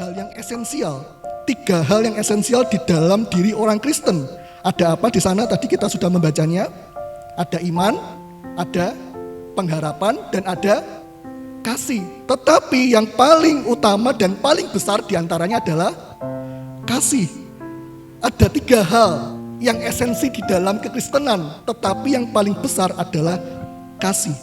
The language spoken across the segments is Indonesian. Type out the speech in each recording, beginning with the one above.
hal yang esensial. 3 hal yang esensial di dalam diri orang Kristen. Ada apa di sana? Tadi kita sudah membacanya. Ada iman, ada pengharapan, dan ada kasih. Tetapi yang paling utama dan paling besar diantaranya adalah kasih. Ada 3 hal yang esensi di dalam kekristenan, tetapi yang paling besar adalah kasih.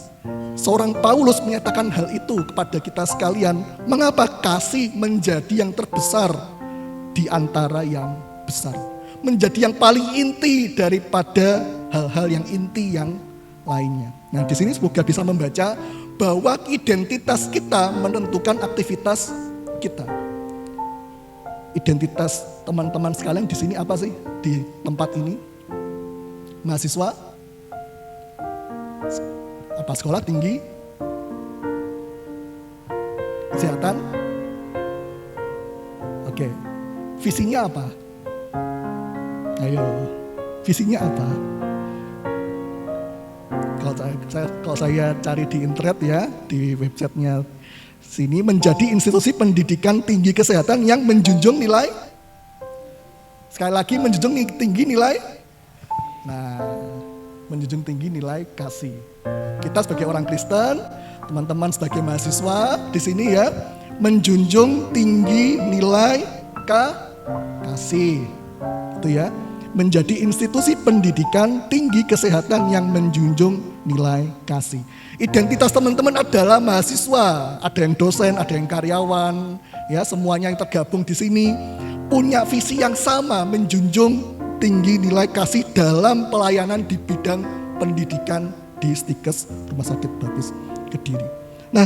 Seorang Paulus menyatakan hal itu kepada kita sekalian. Mengapa kasih menjadi yang terbesar di antara yang besar? Menjadi yang paling inti daripada hal-hal yang inti yang lainnya. Nah, di sini semoga bisa membaca bahwa identitas kita menentukan aktivitas kita. Identitas teman-teman sekalian di sini apa sih di tempat ini? Mahasiswa? Apa sekolah tinggi? Kesehatan? Oke. Visinya apa? Ayo, visinya apa? Kalau saya cari di internet ya, di websitenya sini, menjadi institusi pendidikan tinggi kesehatan yang menjunjung nilai, sekali lagi menjunjung tinggi nilai, menjunjung tinggi nilai kasih. Kita sebagai orang Kristen, teman-teman sebagai mahasiswa di sini ya, menjunjung tinggi nilai kasih, itu ya. Menjadi institusi pendidikan tinggi kesehatan yang menjunjung nilai kasih. Identitas teman-teman adalah mahasiswa, ada yang dosen, ada yang karyawan, ya semuanya yang tergabung di sini punya visi yang sama, menjunjung tinggi nilai kasih dalam pelayanan di bidang pendidikan di Stikes Rumah Sakit Baptis Kediri. Nah,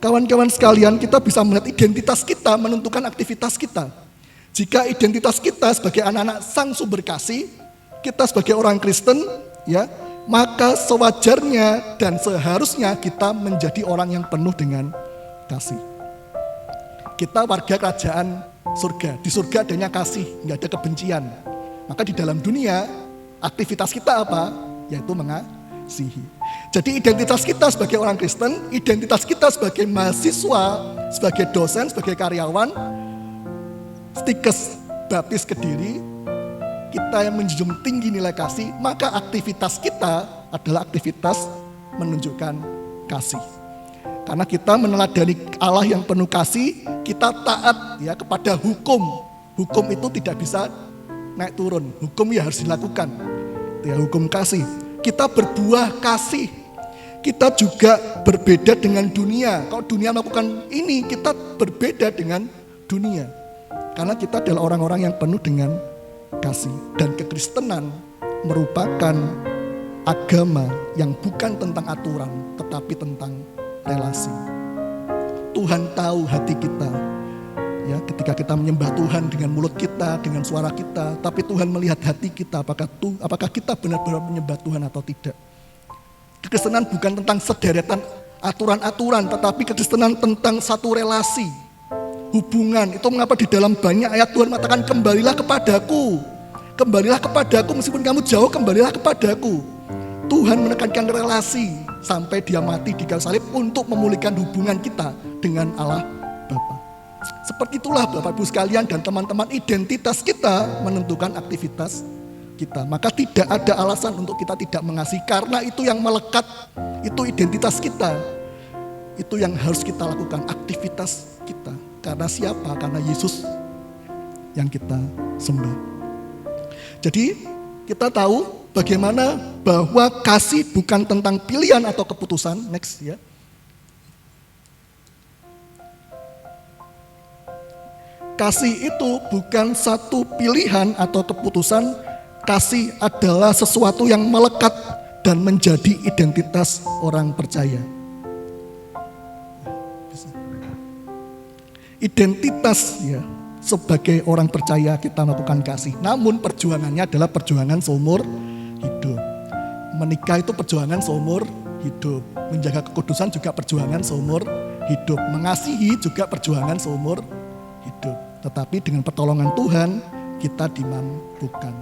kawan-kawan sekalian, kita bisa melihat identitas kita menentukan aktivitas kita. Jika identitas kita sebagai anak-anak Sang Sumber Kasih, kita sebagai orang Kristen, ya, maka sewajarnya dan seharusnya kita menjadi orang yang penuh dengan kasih. Kita warga kerajaan surga, di surga adanya kasih, nggak ada kebencian. Maka di dalam dunia, aktivitas kita apa? Yaitu mengasihi. Jadi identitas kita sebagai orang Kristen, identitas kita sebagai mahasiswa, sebagai dosen, sebagai karyawan, Stikes Baptis Kediri, kita yang menjunjung tinggi nilai kasih, maka aktivitas kita adalah aktivitas menunjukkan kasih. Karena kita meneladani Allah yang penuh kasih, kita taat ya kepada hukum. Hukum itu tidak bisa naik turun, hukum ya harus dilakukan. Ya, hukum kasih. Kita berbuah kasih. Kita juga berbeda dengan dunia. Kalau dunia melakukan ini, kita berbeda dengan dunia. Karena kita adalah orang-orang yang penuh dengan kasih. Dan kekristenan merupakan agama yang bukan tentang aturan, tetapi tentang relasi. Tuhan tahu hati kita. Ya, ketika kita menyembah Tuhan dengan mulut kita, dengan suara kita, tapi Tuhan melihat hati kita, apakah kita benar-benar menyembah Tuhan atau tidak. Kekristenan bukan tentang sederetan aturan-aturan, tetapi kekristenan tentang satu relasi. Hubungan. Itu mengapa di dalam banyak ayat Tuhan mengatakan kembalilah kepadaku. Kembalilah kepadaku, meskipun kamu jauh, kembalilah kepadaku. Tuhan menekankan relasi sampai dia mati di kayu salib untuk memulihkan hubungan kita dengan Allah Bapa. Seperti itulah Bapak Ibu sekalian dan teman-teman, identitas kita menentukan aktivitas kita. Maka tidak ada alasan untuk kita tidak mengasihi, karena itu yang melekat, itu identitas kita. Itu yang harus kita lakukan, aktivitas kita. Karena siapa? Karena Yesus yang kita sembah. Jadi kita tahu bagaimana bahwa kasih bukan tentang pilihan atau keputusan. Next ya. Kasih itu bukan satu pilihan atau keputusan. Kasih adalah sesuatu yang melekat dan menjadi identitas orang percaya. Identitas ya, sebagai orang percaya kita melakukan kasih. Namun perjuangannya adalah perjuangan seumur hidup. Menikah itu perjuangan seumur hidup. Menjaga kekudusan juga perjuangan seumur hidup. Mengasihi juga perjuangan seumur hidup. Tetapi dengan pertolongan Tuhan kita dimampukan.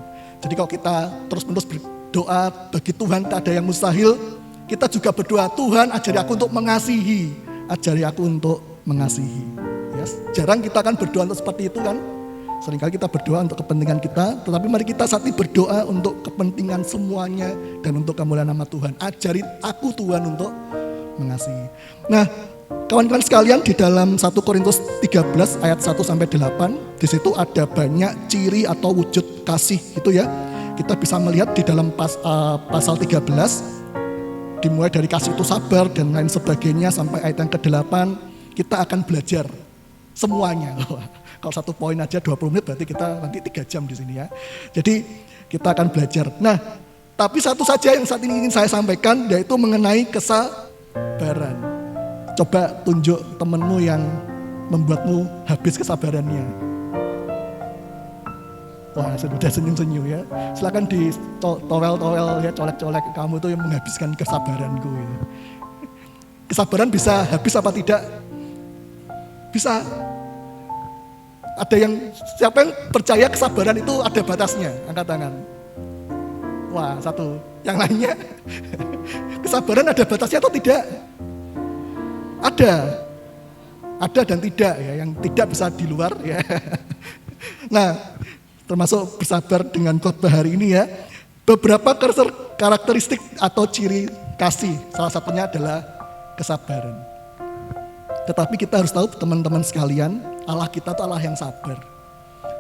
Jadi kalau kita terus-menerus berdoa bagi Tuhan tak ada yang mustahil, kita juga berdoa, Tuhan ajari aku untuk mengasihi, ajari aku untuk mengasihi. Ya, jarang kita akan berdoa untuk seperti itu kan. Seringkali kita berdoa untuk kepentingan kita, tetapi mari kita saat ini berdoa untuk kepentingan semuanya dan untuk kemuliaan nama Tuhan. Ajarin aku Tuhan untuk mengasihi. Nah, kawan-kawan sekalian, di dalam 1 Korintus 13 ayat 1 sampai 8, di situ ada banyak ciri atau wujud kasih gitu ya. Kita bisa melihat di dalam pasal 13, dimulai dari kasih itu sabar dan lain sebagainya sampai ayat yang ke-8, kita akan belajar semuanya. Kalau 1 poin aja 20 menit berarti kita nanti 3 jam di sini ya. Jadi kita akan belajar. Nah, tapi satu saja yang saat ini ingin saya sampaikan, yaitu mengenai kesabaran. Coba tunjuk temenmu yang membuatmu habis kesabarannya. Wah, sudah senyum-senyum ya. Silakan di towel-towel ya, colek-colek, kamu tuh yang menghabiskan kesabaranku. Ya. Kesabaran bisa habis apa tidak? Bisa. Ada yang, siapa yang percaya kesabaran itu ada batasnya? Angkat tangan. Wah, satu. Yang lainnya, kesabaran ada batasnya atau tidak? Ada dan tidak ya. Yang tidak bisa di luar ya. Nah, termasuk bersabar dengan khotbah hari ini ya. Beberapa karakteristik atau ciri kasih, salah satunya adalah kesabaran. Tetapi kita harus tahu teman-teman sekalian, Allah kita itu Allah yang sabar.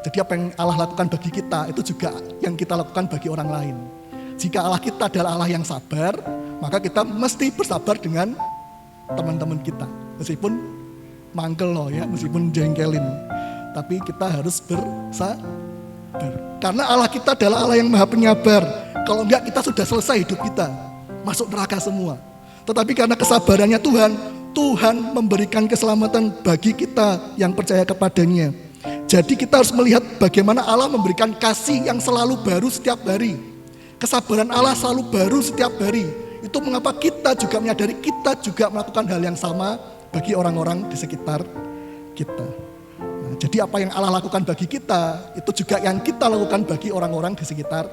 Jadi apa yang Allah lakukan bagi kita, itu juga yang kita lakukan bagi orang lain. Jika Allah kita adalah Allah yang sabar, maka kita mesti bersabar dengan teman-teman kita. Meskipun mangkel loh ya, meskipun jengkelin. Tapi kita harus bersabar. Karena Allah kita adalah Allah yang maha penyabar. Kalau enggak kita sudah selesai hidup kita, masuk neraka semua. Tetapi karena kesabarannya Tuhan memberikan keselamatan bagi kita yang percaya kepadanya. Jadi kita harus melihat bagaimana Allah memberikan kasih yang selalu baru setiap hari. Kesabaran Allah selalu baru setiap hari. Itu mengapa kita juga menyadari kita juga melakukan hal yang sama bagi orang-orang di sekitar kita. Nah, jadi apa yang Allah lakukan bagi kita, itu juga yang kita lakukan bagi orang-orang di sekitar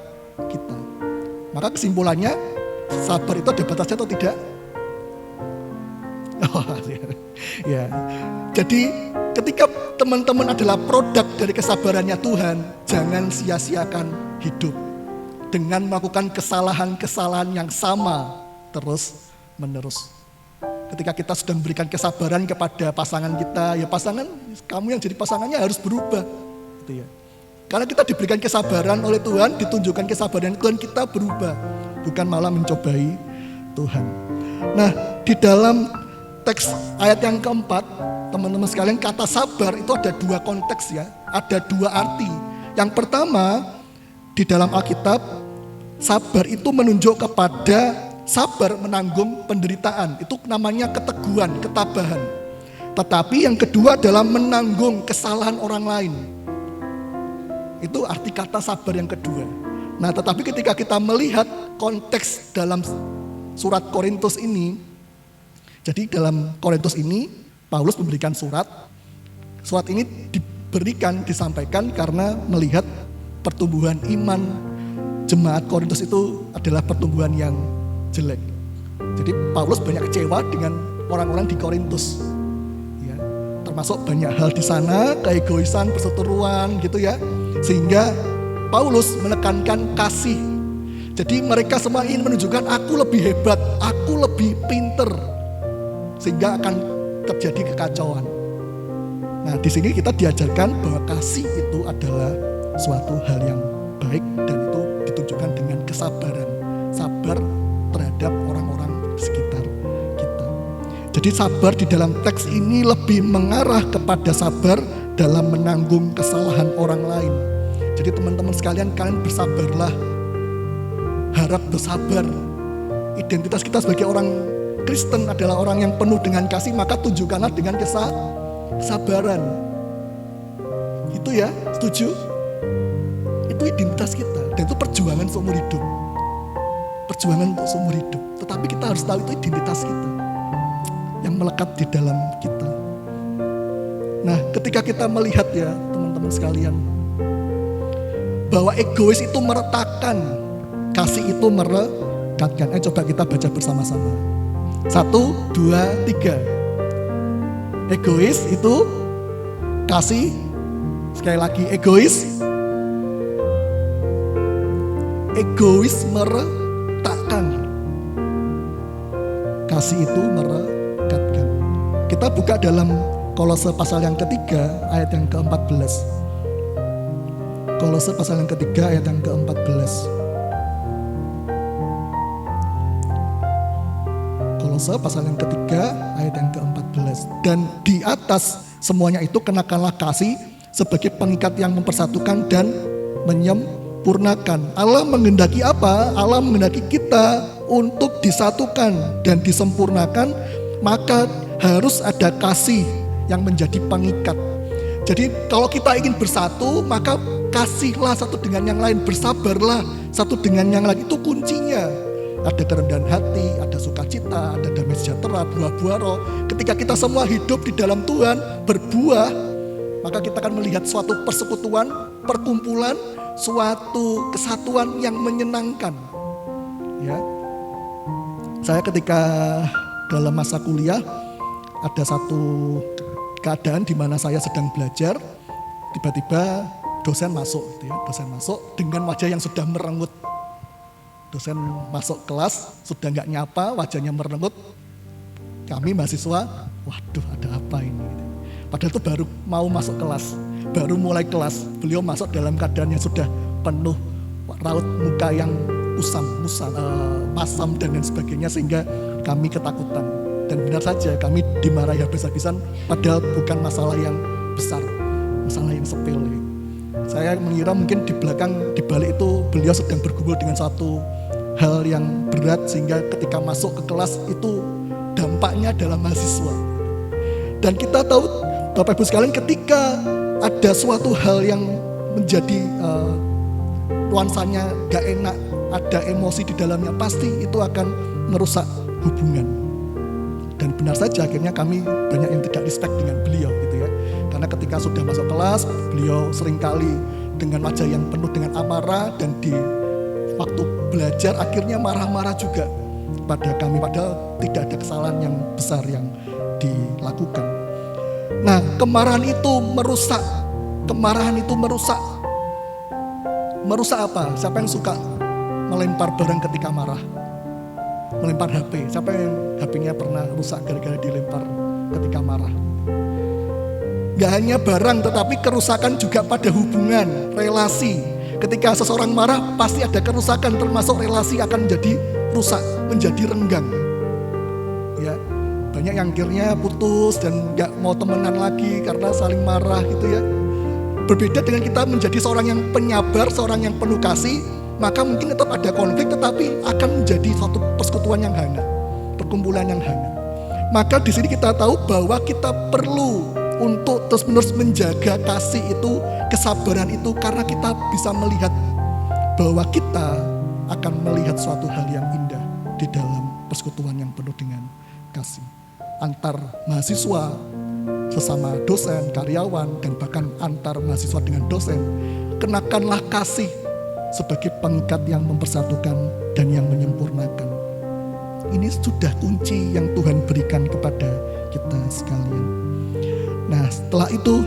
kita. Maka kesimpulannya, sabar itu ada batasnya atau tidak? Oh, ya. Jadi ketika teman-teman adalah produk dari kesabarannya Tuhan, jangan sia-siakan hidup dengan melakukan kesalahan-kesalahan yang sama terus menerus. Ketika kita sudah memberikan kesabaran kepada pasangan kita, ya pasangan, kamu yang jadi pasangannya harus berubah, gitu ya. Karena kita diberikan kesabaran oleh Tuhan, ditunjukkan kesabaran Tuhan, kita berubah, bukan malah mencobai Tuhan. Nah, di dalam teks ayat yang keempat, teman-teman sekalian, kata sabar itu ada dua konteks ya, ada dua arti. Yang pertama, di dalam Alkitab, sabar itu menunjuk kepada sabar menanggung penderitaan. Itu namanya keteguhan, ketabahan. Tetapi yang kedua adalah menanggung kesalahan orang lain. Itu arti kata sabar yang kedua. Nah, tetapi ketika kita melihat konteks dalam surat Korintus ini, jadi dalam Korintus ini, Paulus memberikan surat. Surat ini disampaikan karena melihat pertumbuhan iman jemaat Korintus itu adalah pertumbuhan yang jelek. Jadi Paulus banyak kecewa dengan orang-orang di Korintus. Ya, termasuk banyak hal di sana, keegoisan, perseteruan gitu ya. Sehingga Paulus menekankan kasih. Jadi mereka semua ingin menunjukkan aku lebih hebat, aku lebih pinter. Sehingga akan terjadi kekacauan. Nah, di sini kita diajarkan bahwa kasih itu adalah suatu hal yang baik dan itu ditunjukkan dengan kesabaran, sabar terhadap orang-orang di sekitar kita. Jadi sabar di dalam teks ini lebih mengarah kepada sabar dalam menanggung kesalahan orang lain. Jadi teman-teman sekalian, kalian bersabarlah, harap bersabar. Identitas kita sebagai orang Kristen adalah orang yang penuh dengan kasih, maka tunjukkanlah dengan kesabaran. Itu ya, setuju? Itu identitas kita, dan itu perjuangan seumur hidup. Perjuangan untuk seumur hidup. Tetapi kita harus tahu itu identitas kita yang melekat di dalam kita. Nah, ketika kita melihat ya, teman-teman sekalian, bahwa egois itu meretakan, kasih itu merekatkan. Coba kita baca bersama-sama. 1, 2, 3. Egois itu kasih, sekali lagi egois. Egois meretakkan, kasih itu merekatkan. Kita buka dalam Kolose pasal yang ketiga ayat yang ke-14. Kolose pasal yang ketiga ayat yang ke-14. Kolose pasal yang ketiga ayat yang ke-14. Dan di atas semuanya itu kenakanlah kasih sebagai pengikat yang mempersatukan dan menyempurnakan. Allah menghendaki apa? Allah menghendaki kita untuk disatukan dan disempurnakan, maka harus ada kasih yang menjadi pengikat. Jadi kalau kita ingin bersatu, maka kasihlah satu dengan yang lain, bersabarlah satu dengan yang lain, itu kuncinya. Ada kerendahan hati, ada sukacita, ada damai sejahtera, buah-buah roh. Ketika kita semua hidup di dalam Tuhan, berbuah, maka kita akan melihat suatu persekutuan, perkumpulan, suatu kesatuan yang menyenangkan. Ya, saya ketika dalam masa kuliah ada satu keadaan di mana saya sedang belajar, tiba-tiba dosen masuk, dosen masuk dengan wajah yang sudah merengut. Dosen masuk kelas sudah nggak nyapa, wajahnya merengut. Kami mahasiswa, waduh ada apa ini? Padahal itu baru mau masuk kelas, baru mulai kelas. Beliau masuk dalam keadaan yang sudah penuh raut muka yang masam dan lain sebagainya, sehingga kami ketakutan. Dan benar saja kami dimarahi habis-habisan, padahal bukan masalah yang besar, masalah yang sepele. Saya mengira mungkin di belakang, di balik itu beliau sedang bergumul dengan satu hal yang berat, sehingga ketika masuk ke kelas itu dampaknya adalah mahasiswa. Dan kita tahu Bapak Ibu sekalian, ketika ada suatu hal yang menjadi nuansanya gak enak, ada emosi di dalamnya, pasti itu akan merusak hubungan. Dan benar saja akhirnya kami banyak yang tidak respect dengan beliau gitu ya. Karena ketika sudah masuk kelas, beliau seringkali dengan wajah yang penuh dengan amarah, dan di waktu belajar akhirnya marah-marah juga pada kami, padahal tidak ada kesalahan yang besar yang dilakukan. Nah, kemarahan itu merusak. Kemarahan itu merusak. Merusak apa? Siapa yang suka melempar barang ketika marah? Melempar HP. Siapa yang HP-nya pernah rusak gara-gara dilempar ketika marah? Gak hanya barang, tetapi kerusakan juga pada hubungan, relasi. Ketika seseorang marah, pasti ada kerusakan, termasuk relasi akan menjadi rusak, menjadi renggang. Ya, banyak yang akhirnya putus dan gak mau temenan lagi karena saling marah gitu ya. Berbeda dengan kita menjadi seorang yang penyabar, seorang yang penuh kasih, maka mungkin tetap ada konflik, tetapi akan menjadi suatu persekutuan yang hangat, perkumpulan yang hangat. Maka di sini kita tahu bahwa kita perlu untuk terus-menerus menjaga kasih itu, kesabaran itu, karena kita bisa melihat bahwa kita akan melihat suatu hal yang indah di dalam persekutuan yang penuh dengan kasih. Antar mahasiswa, sesama dosen, karyawan, dan bahkan antar mahasiswa dengan dosen, kenakanlah kasih sebagai pengikat yang mempersatukan dan yang menyempurnakan. Ini sudah kunci yang Tuhan berikan kepada kita sekalian. Nah, setelah itu,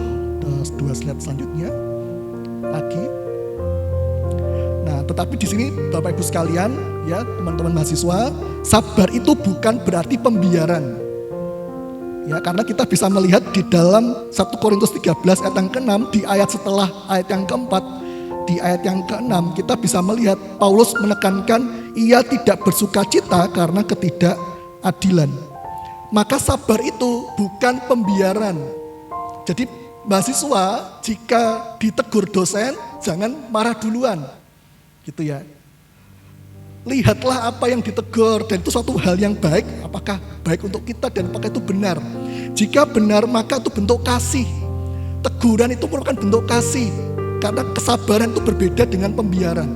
dua slide selanjutnya lagi. Nah, tetapi di sini Bapak Ibu sekalian, ya teman-teman mahasiswa, sabar itu bukan berarti pembiaran. Ya, karena kita bisa melihat di dalam 1 Korintus 13 ayat yang ke-6, di ayat setelah ayat yang keempat, di ayat yang ke-6 kita bisa melihat Paulus menekankan ia tidak bersuka cita karena ketidakadilan. Maka sabar itu bukan pembiaran. Jadi mahasiswa jika ditegur dosen jangan marah duluan. Gitu ya. Lihatlah apa yang ditegur, dan itu suatu hal yang baik, apakah baik untuk kita dan apakah itu benar. Jika benar maka itu bentuk kasih. Teguran itu merupakan bentuk kasih, karena kesabaran itu berbeda dengan pembiaran.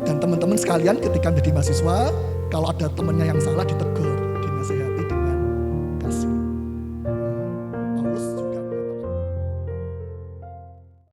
Dan teman-teman sekalian ketika menjadi mahasiswa, kalau ada temannya yang salah ditegur,